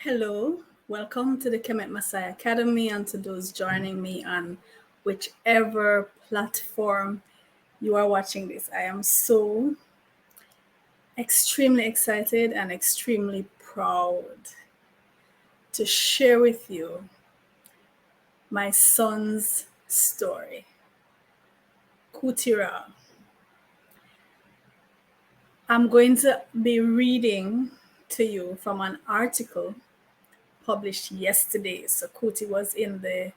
Hello, welcome to the Kemet Maasai Academy and to those joining me on whichever platform you are watching this. I am so extremely excited and extremely proud to share with you my son's story, Kutira. I'm going to be reading to you from an article published yesterday. So Kuti was in the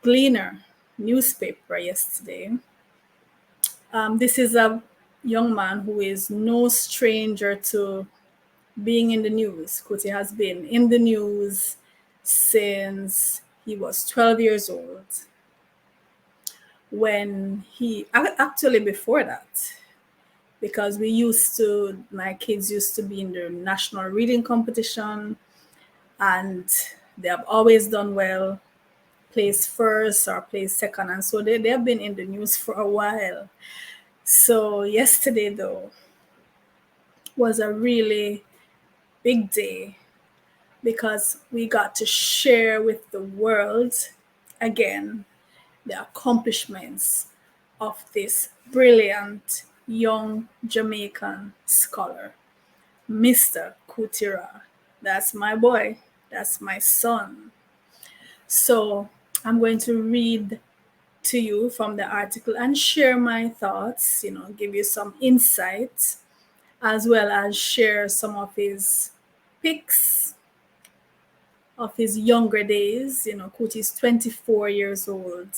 Gleaner newspaper yesterday. This is a young man who is no stranger to being in the news. Kuti has been in the news since he was 12 years old. When he, actually before that, because my kids used to be in the national reading competition and they have always done well, placed first or placed second. And so they have been in the news for a while. So yesterday, though, was a really big day because we got to share with the world again the accomplishments of this brilliant young Jamaican scholar, Mr. Kutira. That's my boy. That's my son. So I'm going to read to you from the article and share my thoughts, give you some insights, as well as share some of his pics of his younger days. Kuti is 24 years old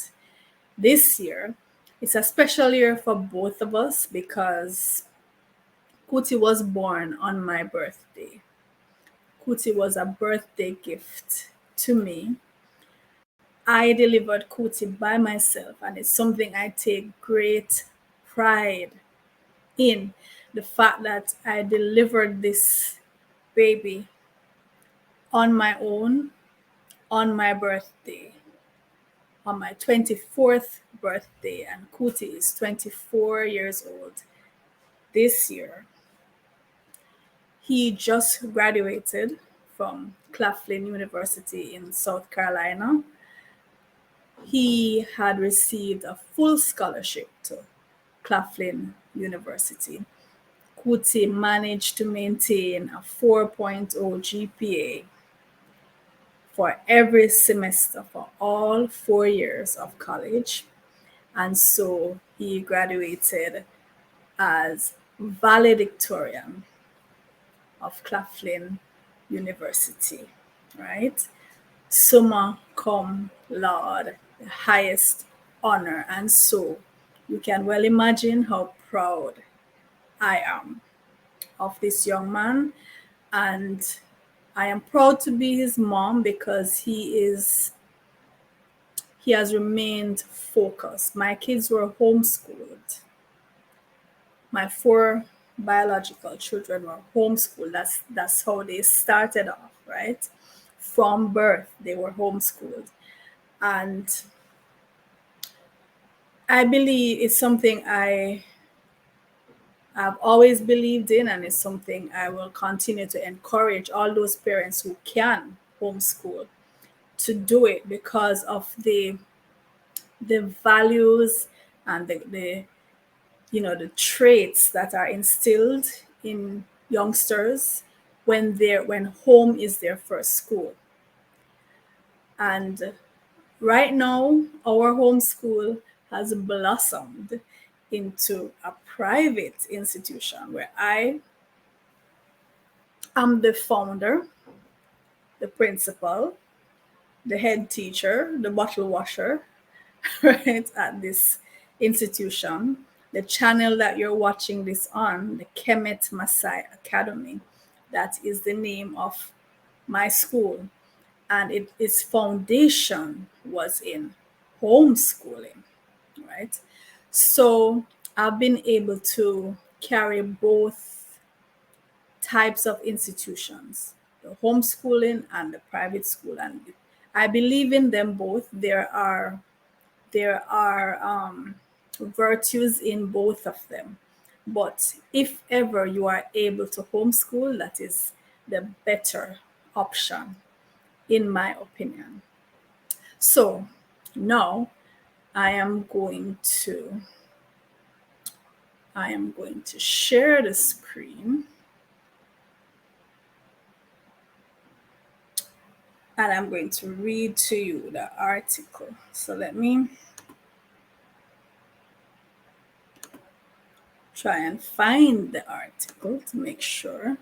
this year. It's a special year for both of us because Kuti was born on my birthday. Kuti was a birthday gift to me. I delivered Kuti by myself, and it's something I take great pride in, the fact that I delivered this baby on my own on my birthday, on my 24th birthday, and Kuti is 24 years old this year. He just graduated from Claflin University in South Carolina. He had received a full scholarship to Claflin University. Kuti managed to maintain a 4.0 GPA for every semester for all 4 years of college. And so he graduated as Valedictorian of Claflin University, right? Summa cum laude, the highest honor. And so you can well imagine how proud I am of this young man. And I am proud to be his mom because he has remained focused. My kids were homeschooled. My 4 biological children were homeschooled. That's how they started off, right? From birth, they were homeschooled. And I believe it's something I've always believed in, and it's something I will continue to encourage all those parents who can homeschool to do it because of the values and the traits that are instilled in youngsters when home is their first school. And right now, our homeschool has blossomed into a private institution where I am the founder, the principal, the head teacher, the bottle washer, right, at this institution. The channel that you're watching this on, the Kemet Maasai Academy, that is the name of my school. And its foundation was in homeschooling, right? So I've been able to carry both types of institutions, the homeschooling and the private school. And I believe in them both. There are virtues in both of them. But if ever you are able to homeschool, that is the better option, in my opinion. So now I am going to share the screen, and I'm going to read to you the article. So let me try and find the article to make sure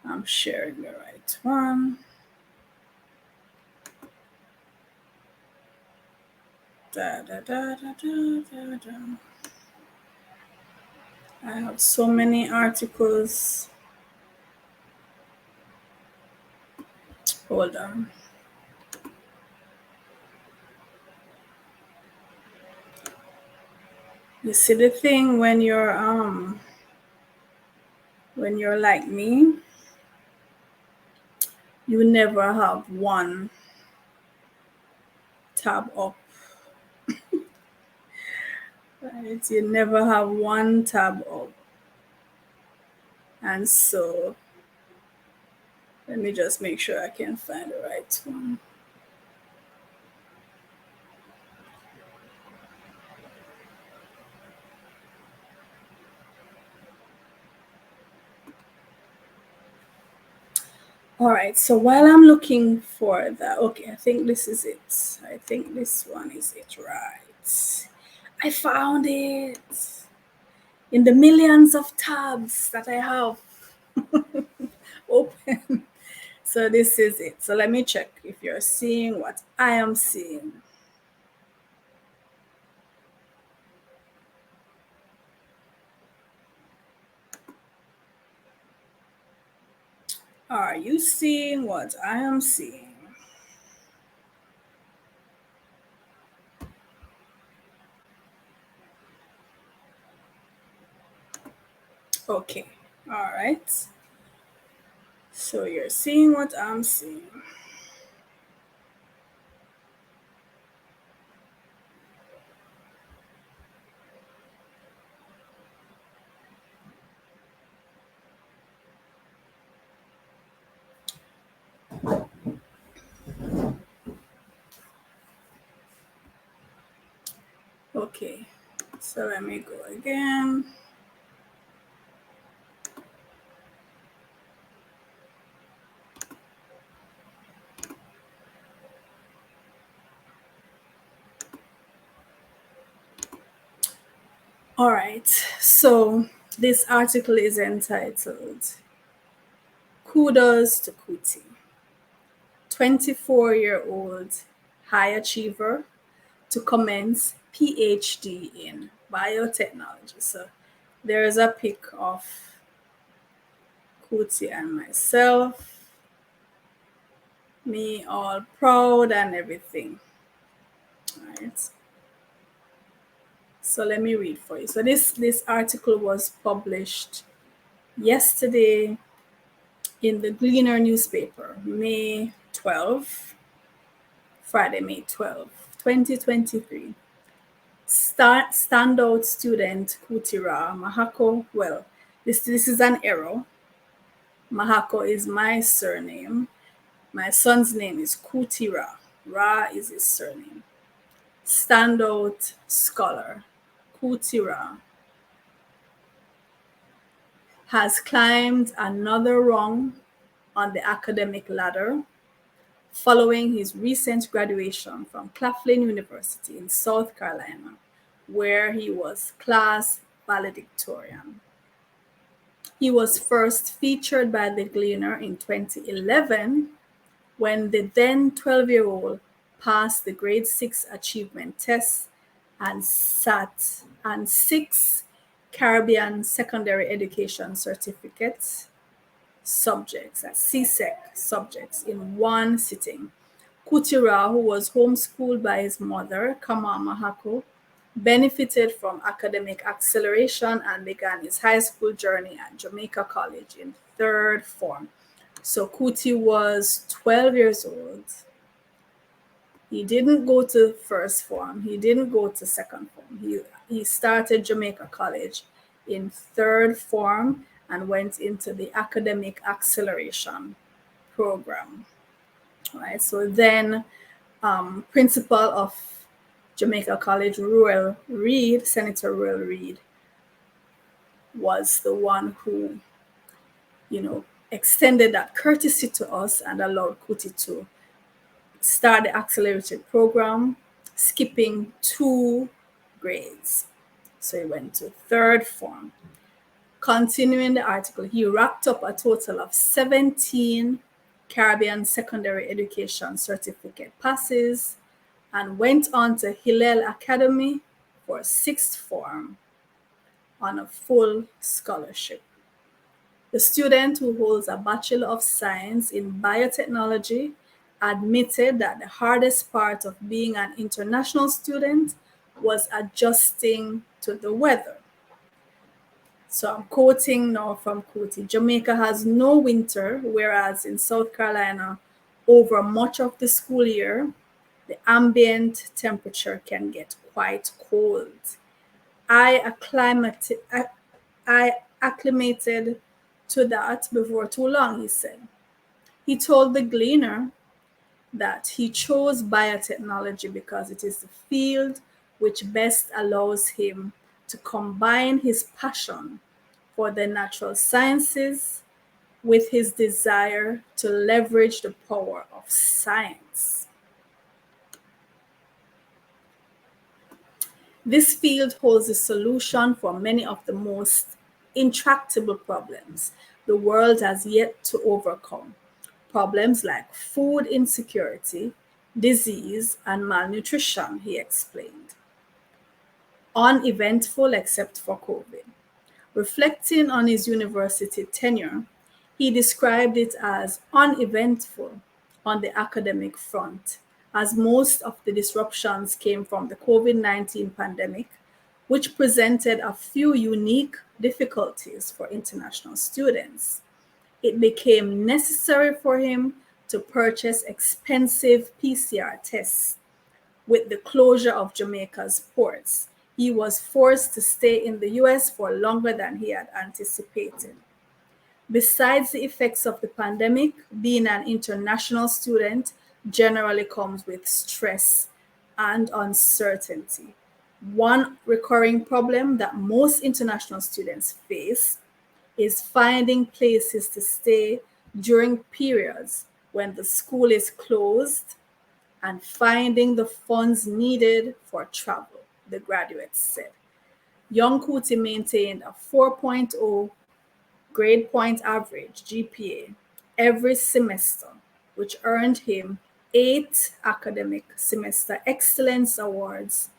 I'm sharing the right one. Da, da, da, da, da, da, da. I have so many articles. Hold on. You see the thing when you're like me, you never have one tab up. Right? You never have one tab up. And so let me just make sure I can find the right one. All right, so while I'm looking for that, okay, I think this is it. I think this one is it, right? I found it in the millions of tabs that I have open. So this is it. So let me check if you're seeing what I am seeing. Are you seeing what I am seeing? Okay, all right. So you're seeing what I'm seeing. Okay, so let me go again. All right, so this article is entitled Kudos to Kuti, 24-year-old high achiever to commence PhD in biotechnology. So there is a pic of Kuti and myself, me all proud and everything. All right. So let me read for you. So this article was published yesterday in the Gleaner newspaper, May 12, Friday, May 12, 2023. Standout student Kutira Mahakoe. Well, this is an error. Mahakoe is my surname. My son's name is Kutira. Ra is his surname. Standout scholar Kutira has climbed another rung on the academic ladder following his recent graduation from Claflin University in South Carolina, where he was class valedictorian. He was first featured by the Gleaner in 2011 when the then 12-year-old passed the grade 6 achievement test and sat and 6 Caribbean secondary education certificates subjects, CSEC subjects, in one sitting. Kutira, who was homeschooled by his mother, Kamau Mahakoe, benefited from academic acceleration and began his high school journey at Jamaica College in third form. So Kuti was 12 years old. He didn't go to first form. He didn't go to second form. He started Jamaica College in third form and went into the academic acceleration program. All right, so then principal of Jamaica College, Ruel Reed, Senator Ruel Reed, was the one who, extended that courtesy to us and allowed Kuti to start the accelerated program, skipping 2 grades. So he went to 3rd form. Continuing the article, he racked up a total of 17 Caribbean secondary education certificate passes and went on to Hillel Academy for 6th form on a full scholarship. The student, who holds a Bachelor of Science in Biotechnology, admitted that the hardest part of being an international student was adjusting to the weather. So I'm quoting now from Kuti. Jamaica has no winter, whereas in South Carolina, over much of the school year, the ambient temperature can get quite cold. I acclimated to that before too long, he said. He told the Gleaner that he chose biotechnology because it is the field which best allows him to combine his passion for the natural sciences with his desire to leverage the power of science. This field holds the solution for many of the most intractable problems the world has yet to overcome. Problems like food insecurity, disease, and malnutrition, he explained. Uneventful except for COVID. Reflecting on his university tenure, he described it as uneventful on the academic front, as most of the disruptions came from the COVID-19 pandemic, which presented a few unique difficulties for international students. It became necessary for him to purchase expensive PCR tests. With the closure of Jamaica's ports, he was forced to stay in the US for longer than he had anticipated. Besides the effects of the pandemic, being an international student generally comes with stress and uncertainty. One recurring problem that most international students face is finding places to stay during periods when the school is closed and finding the funds needed for travel, the graduates said. Young Kuti maintained a 4.0 grade point average GPA every semester, which earned him 8 academic semester excellence awards,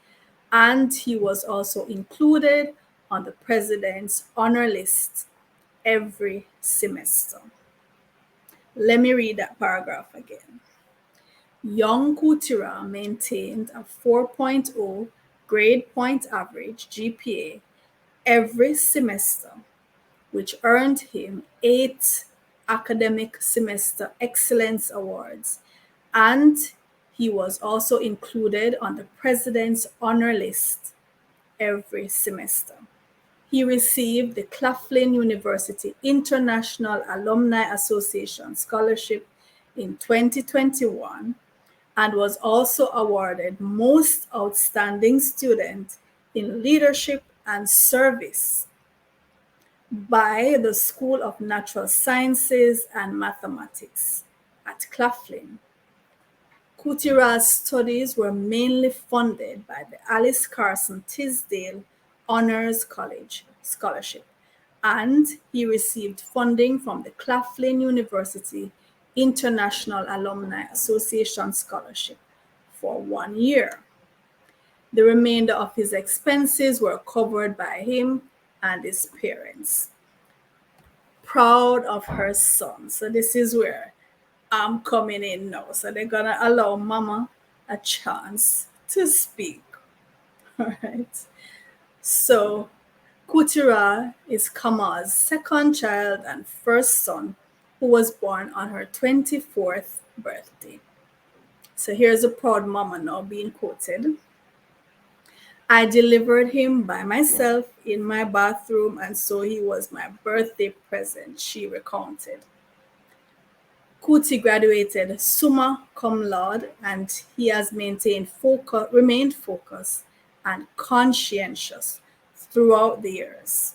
and he was also included on the president's honor list every semester. Let me read that paragraph again. Young Kutira maintained a 4.0 grade point average GPA every semester, which earned him 8 academic semester excellence awards, and he was also included on the president's honor list every semester. He received the Claflin University International Alumni Association Scholarship in 2021 and was also awarded Most Outstanding Student in Leadership and Service by the School of Natural Sciences and Mathematics at Claflin. Kutira's studies were mainly funded by the Alice Carson Tisdale Honors College Scholarship, and he received funding from the Claflin University International Alumni Association Scholarship for 1 year. The remainder of his expenses were covered by him and his parents. Proud of her son. So this is where I'm coming in now. So they're gonna allow mama a chance to speak. All right. So Kutira is Kamau's second child and first son, who was born on her 24th birthday. So here's a proud mama now being quoted. I delivered him by myself in my bathroom, and so he was my birthday present, she recounted. Kuti graduated summa cum laude, and he has remained focused and conscientious throughout the years.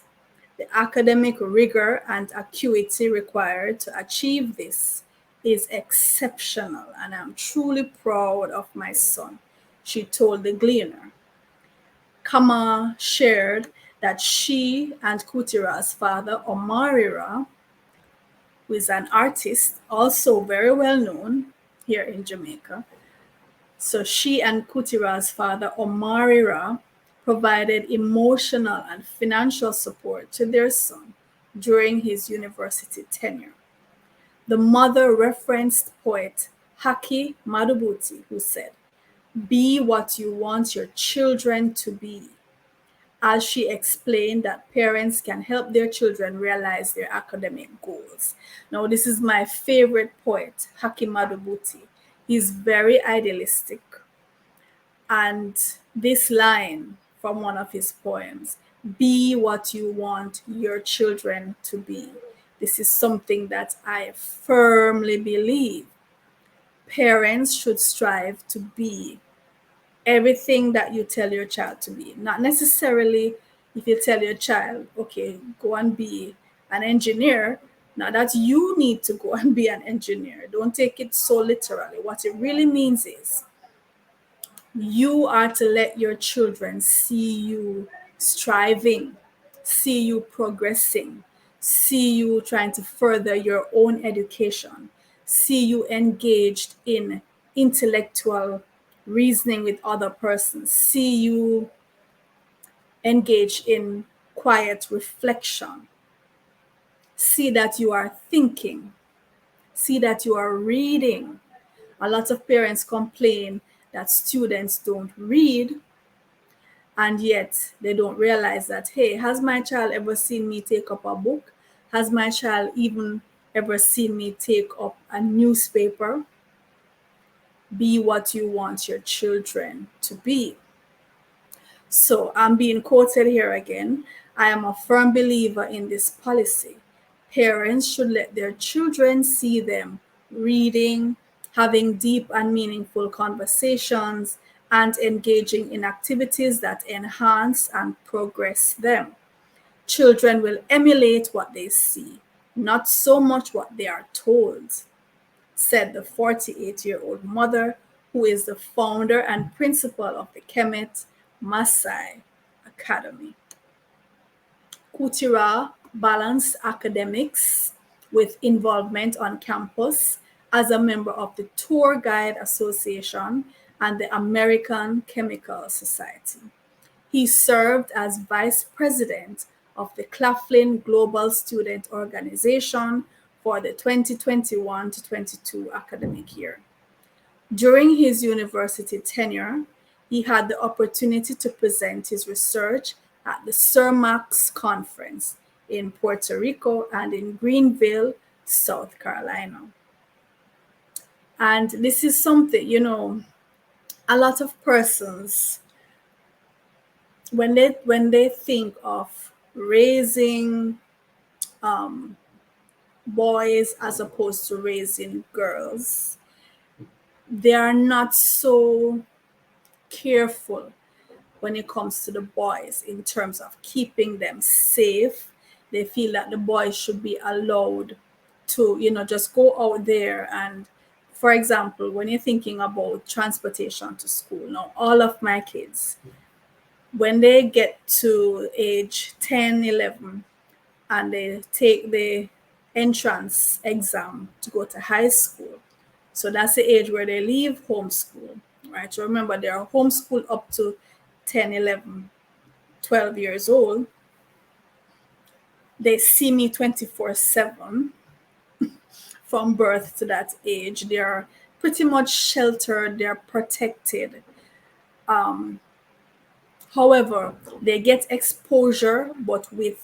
The academic rigor and acuity required to achieve this is exceptional, and I'm truly proud of my son, she told the Gleaner. Kama shared that she and Kutira's father, Omarira, who is an artist, also very well known here in Jamaica. So she and Kutira's father, Omarira, provided emotional and financial support to their son during his university tenure. The mother referenced poet Haki Madhubuti, who said, "Be what you want your children to be," as she explained that parents can help their children realize their academic goals. Now, this is my favorite poet, Haki Madhubuti. He's very idealistic. And this line from one of his poems, "Be what you want your children to be." This is something that I firmly believe. Parents should strive to be everything that you tell your child to be. Not necessarily if you tell your child, okay, go and be an engineer, now that you need to go and be an engineer. Don't take it so literally. What it really means is you are to let your children see you striving, see you progressing, see you trying to further your own education, see you engaged in intellectual reasoning with other persons, see you engaged in quiet reflection, see that you are thinking, see that you are reading. A lot of parents complain that students don't read, and yet they don't realize that, hey, has my child ever seen me take up a book? Has my child even ever seen me take up a newspaper? Be what you want your children to be. So I'm being quoted here again. I am a firm believer in this policy. Parents should let their children see them reading, having deep and meaningful conversations, and engaging in activities that enhance and progress them. Children will emulate what they see, not so much what they are told, said the 48-year-old mother, who is the founder and principal of the Kemet Maasai Academy. Kutira balanced academics with involvement on campus as a member of the Tour Guide Association and the American Chemical Society. He served as vice president of the Claflin Global Student Organization for the 2021 to 22 academic year. During his university tenure, he had the opportunity to present his research at the CERMAX conference in Puerto Rico and in Greenville, South Carolina. And this is something, a lot of persons, when they think of raising boys as opposed to raising girls, they are not so careful when it comes to the boys in terms of keeping them safe. They feel that the boys should be allowed to, just go out there. And for example, when you're thinking about transportation to school, now all of my kids, when they get to age 10, 11, and they take the entrance exam to go to high school, so that's the age where they leave homeschool, right? So remember, they are homeschooled up to 10, 11, 12 years old. They see me 24/7 from birth to that age. They are pretty much sheltered, they're protected. However, they get exposure, but with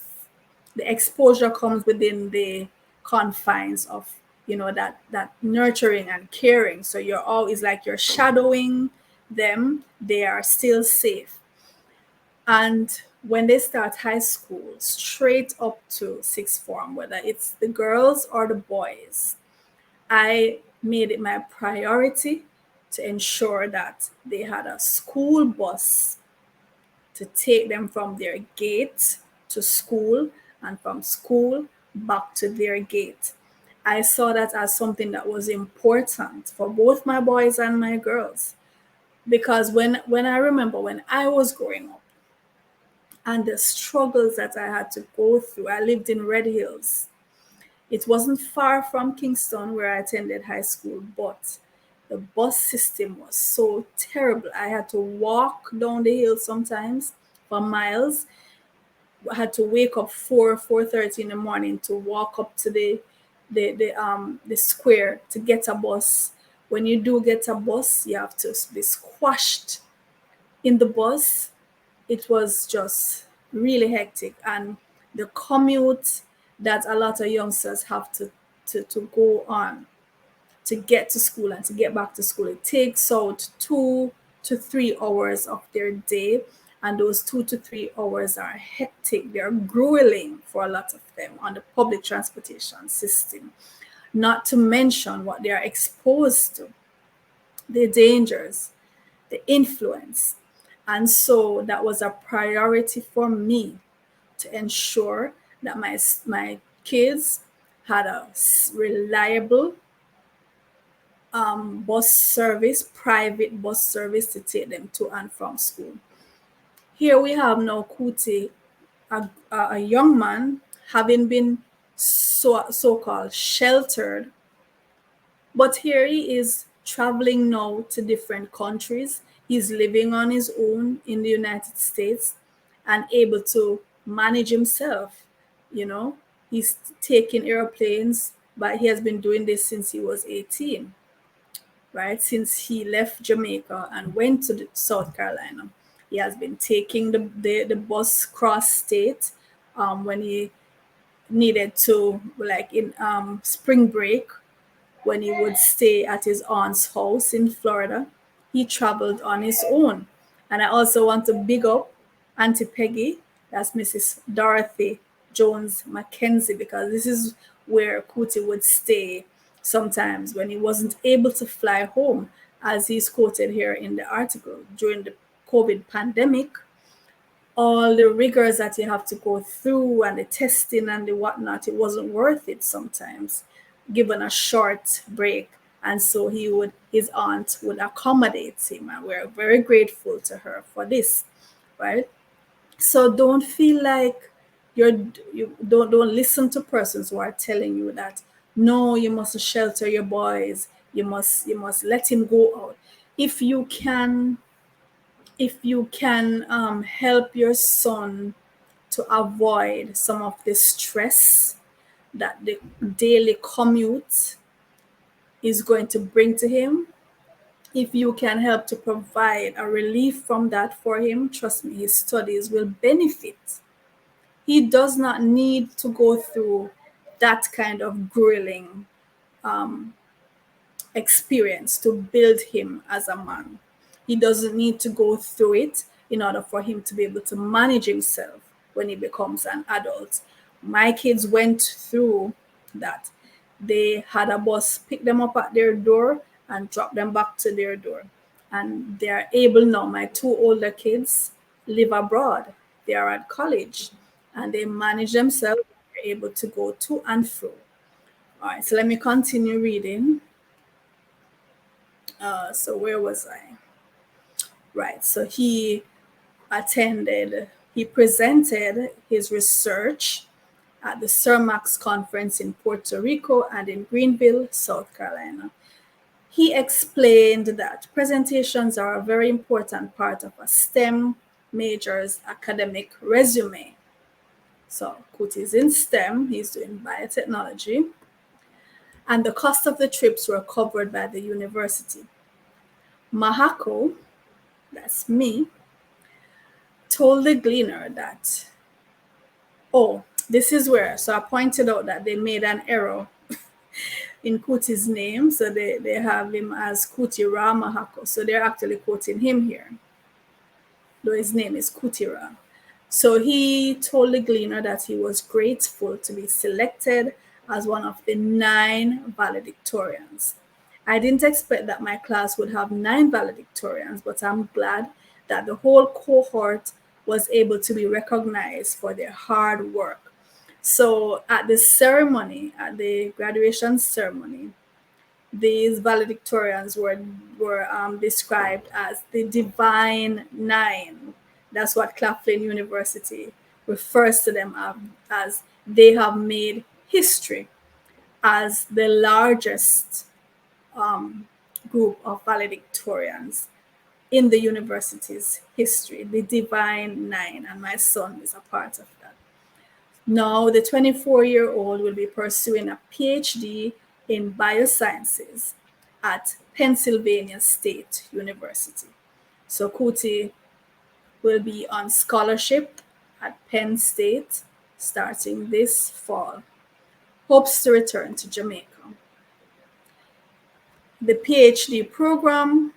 the exposure comes within the confines of that nurturing and caring. So you're always like you're shadowing them. They are still safe. And when they start high school, straight up to sixth form, whether it's the girls or the boys, I made it my priority to ensure that they had a school bus to take them from their gate to school and from school back to their gate. I saw that as something that was important for both my boys and my girls. Because when I remember when I was growing up and the struggles that I had to go through, I lived in Red Hills. It wasn't far from Kingston where I attended high school, but the bus system was so terrible. I had to walk down the hill sometimes for miles. I had to wake up 4:30 in the morning to walk up to the square to get a bus. When you do get a bus, you have to be squashed in the bus. It was just really hectic, and the commute that a lot of youngsters have to go on to get to school and to get back to school, it takes out 2 to 3 hours of their day, and those 2 to 3 hours are hectic. They're grueling for a lot of them on the public transportation system, not to mention what they are exposed to, the dangers, the influence. And so that was a priority for me to ensure that my kids had a reliable bus service, private bus service to take them to and from school. Here we have now Kuti, a young man, having been so-called sheltered, but here he is traveling now to different countries. He's living on his own in the United States and able to manage himself. You know, he's taking airplanes, but he has been doing this since he was 18, right? Since he left Jamaica and went to South Carolina. He has been taking the bus cross state when he needed to, like in spring break, when he would stay at his aunt's house in Florida. He traveled on his own. And I also want to big up Auntie Peggy, that's Mrs. Dorothy Jones Mackenzie, because this is where Kuti would stay sometimes when he wasn't able to fly home, as he's quoted here in the article. During the COVID pandemic, all the rigors that you have to go through and the testing and the whatnot, it wasn't worth it sometimes, given a short break. And so his aunt would accommodate him, and we're very grateful to her for this, right? So don't feel like you don't listen to persons who are telling you that no, you must shelter your boys, you must let him go out. If you can help your son to avoid some of the stress that the daily commute is going to bring to him, if you can help to provide a relief from that for him, trust me, his studies will benefit. He does not need to go through that kind of grueling experience to build him as a man. He doesn't need to go through it in order for him to be able to manage himself when he becomes an adult. My kids went through that. They had a bus pick them up at their door and drop them back to their door. And they are able now, my two older kids live abroad. They are at college and they manage themselves. They're able to go to and fro. All right, so let me continue reading. So where was I? Right, so he presented his research at the CERMAX conference in Puerto Rico and in Greenville, South Carolina. He explained that presentations are a very important part of a STEM major's academic resume. So Kuti is in STEM, he's doing biotechnology, and the cost of the trips were covered by the university. Mahakoe, that's me, told the Gleaner that, this is where, so I pointed out that they made an error in Kuti's name. So they have him as Kuti Ra Mahakoe. So they're actually quoting him here, though his name is Kuti Ra. So he told the Gleaner that he was grateful to be selected as one of the 9 valedictorians. I didn't expect that my class would have 9 valedictorians, but I'm glad that the whole cohort was able to be recognized for their hard work. So at the ceremony, at the graduation ceremony, these valedictorians were described as the Divine 9. That's what Claflin University refers to them as. They have made history as the largest group of valedictorians in the university's history, the Divine 9, and my son is a part of that. Now, the 24-year-old will be pursuing a PhD in biosciences at Pennsylvania State University. So Kuti will be on scholarship at Penn State starting this fall. Hopes to return to Jamaica. The PhD program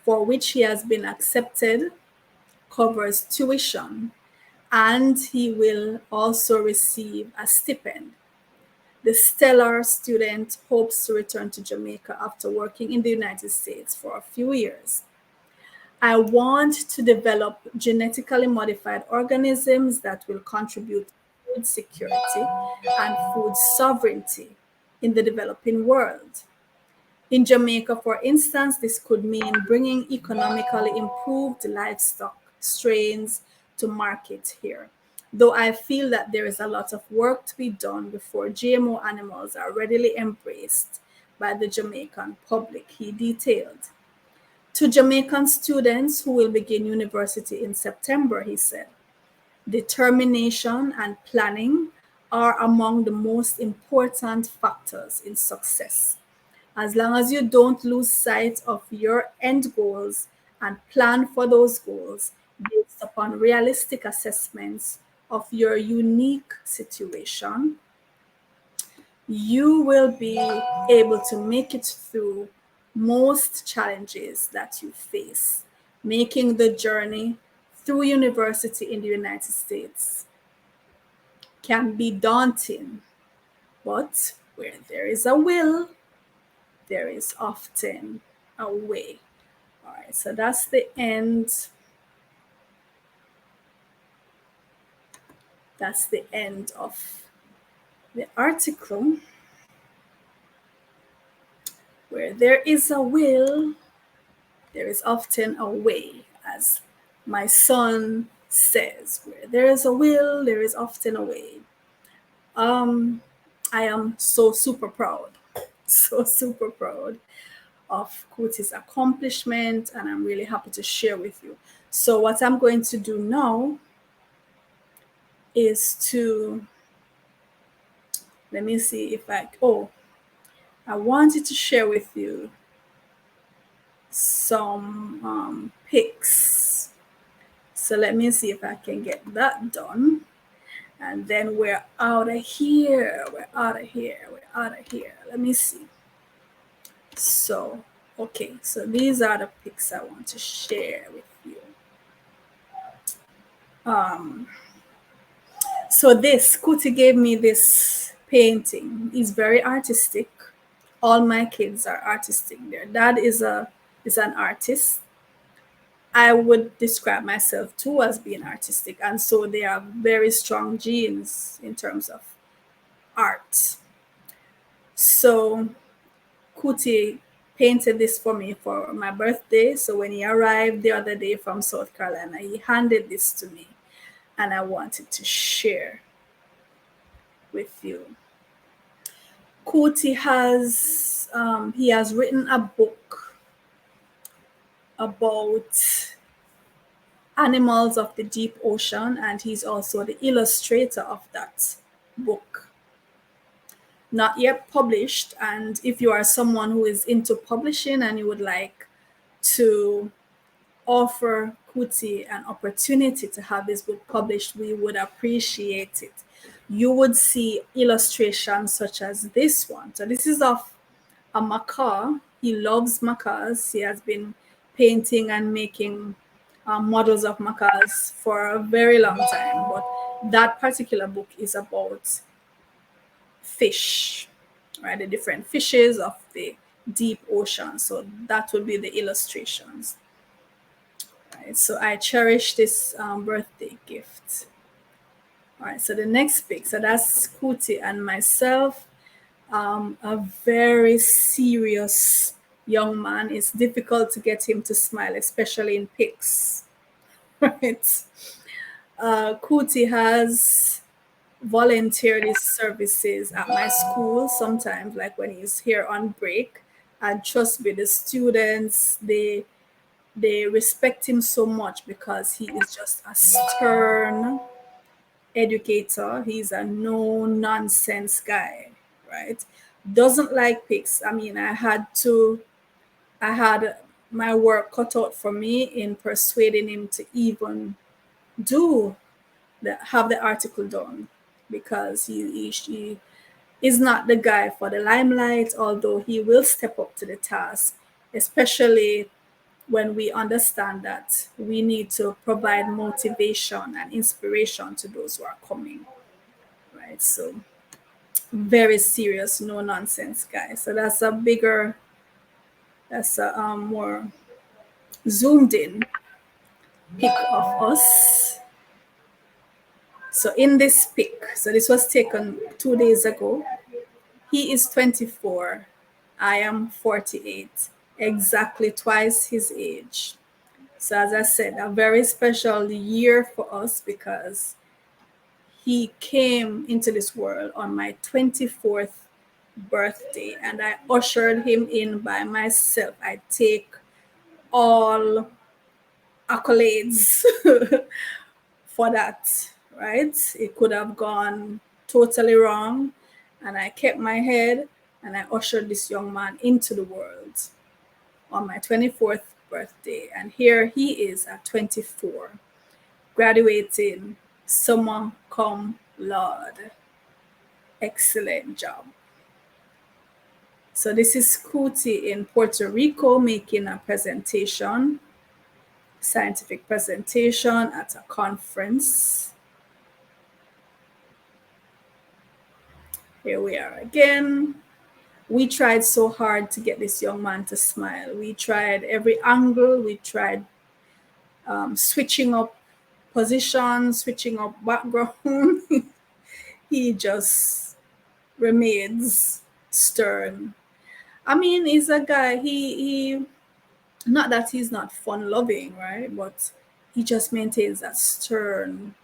for which he has been accepted covers tuition, and he will also receive a stipend. The stellar student hopes to return to Jamaica after working in the United States for a few years. I want to develop genetically modified organisms that will contribute to food security and food sovereignty in the developing world. In Jamaica, for instance, this could mean bringing economically improved livestock strains to market here, though I feel that there is a lot of work to be done before GMO animals are readily embraced by the Jamaican public, he detailed. To Jamaican students who will begin university in September, he said, determination and planning are among the most important factors in success. As long as you don't lose sight of your end goals and plan for those goals based upon realistic assessments of your unique situation, you will be able to make it through most challenges that you face. Making the journey through university in the United States can be daunting, but where there is a will, there is often a way. All right, so that's the end. That's the end of the article. Where there is a will, there is often a way, as my son says. Where there is a will, there is often a way. I am so super proud, so super proud of Kuti's accomplishment, and I'm really happy to share with you. So what I'm going to do now is to, let me see if I wanted to share with you some pics. So let me see if I can get that done. And then we're out of here. We're out of here. We're out of here. Let me see. So, okay. So these are the pics I want to share with you. So this, Kuti gave me this painting. It's very artistic. All my kids are artistic. Their dad is an artist. I would describe myself too as being artistic, and so they have very strong genes in terms of art. So Kuti painted this for me for my birthday. So when he arrived the other day from South Carolina, he handed this to me, and I wanted to share with you. Kuti has written a book about animals of the deep ocean, and he's also the illustrator of that book. Not yet published, and if you are someone who is into publishing and you would like to offer Kuti an opportunity to have his book published, we would appreciate it. You would see illustrations such as this one. So this is of a macaw. He loves macaws. He has been painting and making models of macaws for a very long time. But that particular book is about fish, right? The different fishes of the deep ocean. So that would be the illustrations. Right, so I cherish this birthday gift. All right, so the next pic, so that's Kuti and myself. A very serious young man. It's difficult to get him to smile, especially in pics. Right? Kuti has volunteered his services at my school sometimes, like when he's here on break. And trust me, the students, they respect him so much because he is just a stern educator. He's a no nonsense guy, right? Doesn't like pics. I mean, I had my work cut out for me in persuading him to even have the article done, because he is not the guy for the limelight, although he will step up to the task, especially when we understand that we need to provide motivation and inspiration to those who are coming, right? So very serious, no nonsense guy. So that's a more zoomed in pic of us. So in this pic, so this was taken 2 days ago. He is 24. I am 48, exactly twice his age. So as I said, a very special year for us because he came into this world on my 24th birthday, and I ushered him in by myself. I take all accolades for that, right? It could have gone totally wrong, and I kept my head and I ushered this young man into the world on my 24th birthday. And here he is at 24, graduating summa cum laude. Excellent job. So this is Kuti in Puerto Rico making a presentation, scientific presentation at a conference. Here we are again. We tried so hard to get this young man to smile. We tried every angle. We tried switching up positions, switching up background. He just remains stern. I mean, he's a guy, he not that he's not fun loving, right? But he just maintains that stern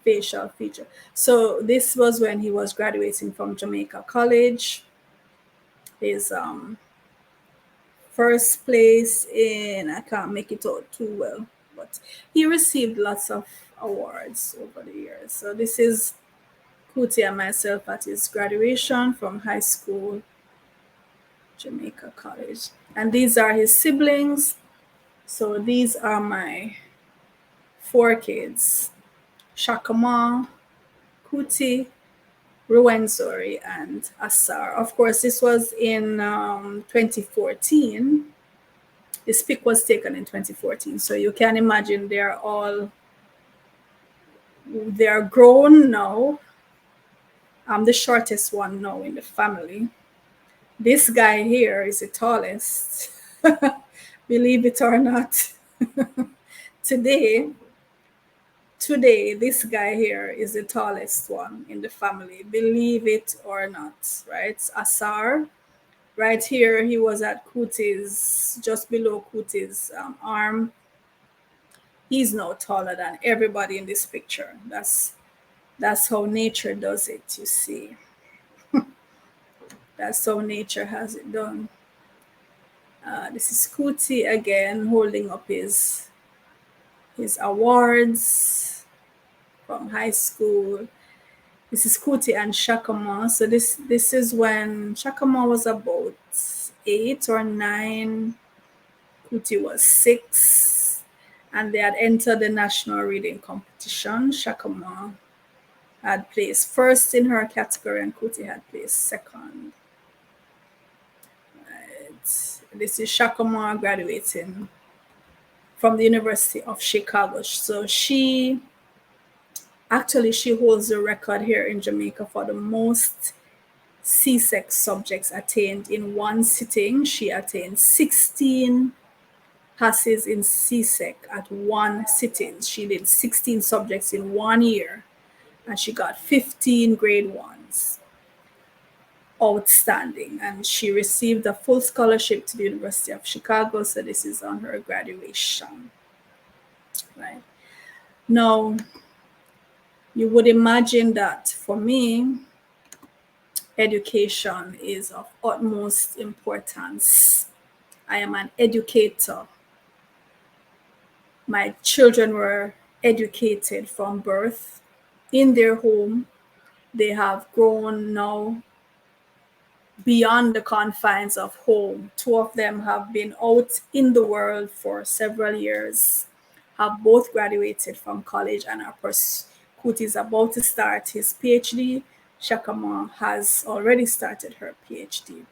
facial feature. So this was when he was graduating from Jamaica College. His first place in, I can't make it out too well, but he received lots of awards over the years. So this is Kuti and myself at his graduation from high school, Jamaica College. And these are his siblings. So these are my 4 kids: Shakama, Kuti, Ruwenzori, and Asar. Of course, this was in 2014. This pic was taken in 2014. So you can imagine they are grown now. I'm the shortest one now in the family. This guy here is the tallest. Believe it or not. Today, this guy here is the tallest one in the family. Believe it or not, right? Asar, right here, he was at Kuti's, just below Kuti's arm. He's now taller than everybody in this picture. That's how nature does it, you see. That's how nature has it done. This is Kuti again, holding up his awards from high school. This is Kuti and Shakama. So this is when Shakama was about 8 or 9. Kuti was 6. And they had entered the national reading competition. Shakama had placed first in her category and Kuti had placed second. Right. This is Shakama graduating from the University of Chicago. So she holds the record here in Jamaica for the most CSEC subjects attained in one sitting. She attained 16 passes in CSEC at one sitting. She did 16 subjects in 1 year, and she got 15 grade ones. Outstanding. And she received a full scholarship to the University of Chicago. So this is on her graduation. Right. Now, you would imagine that for me, education is of utmost importance. I am an educator. My children were educated from birth in their home. They have grown now beyond the confines of home. 2 of them have been out in the world for several years, have both graduated from college, and of course, Kuti is about to start his PhD. Shakama has already started her PhD.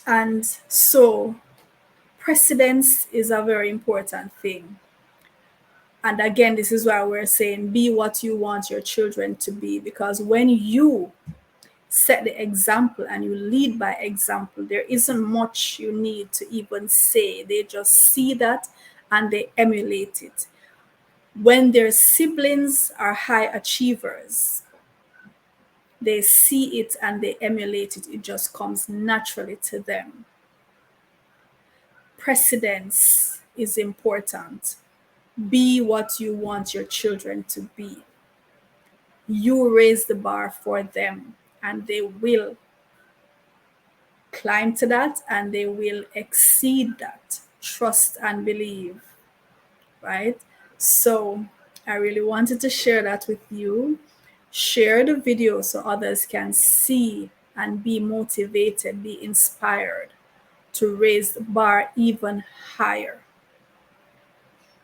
And so precedence is a very important thing. And again, this is why we're saying be what you want your children to be, because when you set the example and you lead by example, there isn't much you need to even say. They just see that and they emulate it. When their siblings are high achievers, they see it and they emulate it. It just comes naturally to them. Precedence is important. Be what you want your children to be. You raise the bar for them, and they will climb to that and they will exceed that. Trust and believe, right? So I really wanted to share that with you. Share the video so others can see and be motivated, be inspired to raise the bar even higher,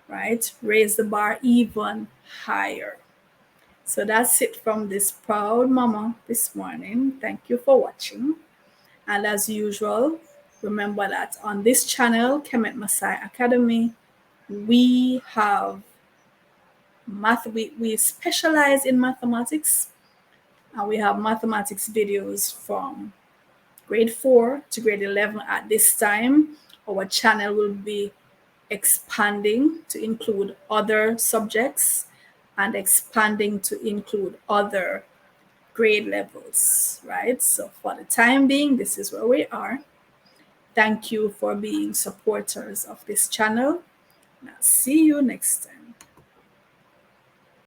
right? Raise the bar even higher. So that's it from this proud mama this morning. Thank you for watching. And as usual, remember that on this channel, Kemet Maasai Academy, we have we specialize in mathematics, and we have mathematics videos from grade 4 to grade 11 at this time. Our channel will be expanding to include other subjects and expanding to include other grade levels, right? So for the time being, this is where we are. Thank you for being supporters of this channel. And I'll see you next time.